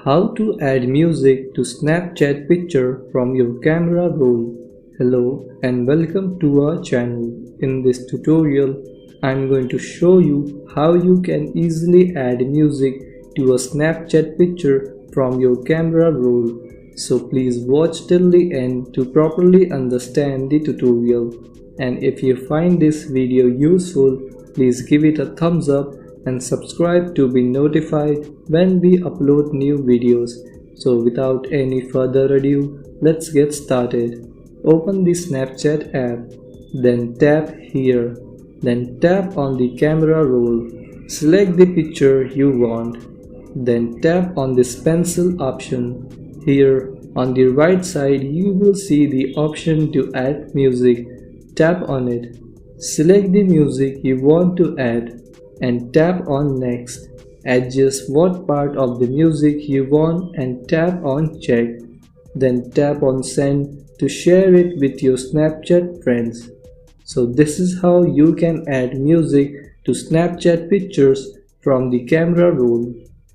How to add music to Snapchat picture from your camera roll. Hello and welcome to our channel. In this tutorial, I'm going to show you how you can easily add music to a Snapchat picture from your camera roll. So please watch till the end to properly understand the tutorial. And if you find this video useful, please give it a thumbs up and subscribe to be notified when we upload new videos. So without any further ado, let's get started. Open the Snapchat app, then tap here, then tap on the camera roll. Select the picture you want, then tap on this pencil option. Here on the right side you will see the option to add music. Tap on it. Select the music you want to add and tap on next. Adjust what part of the music you want and tap on check. Then tap on send to share it with your Snapchat friends. So this is how you can add music to Snapchat pictures from the camera roll.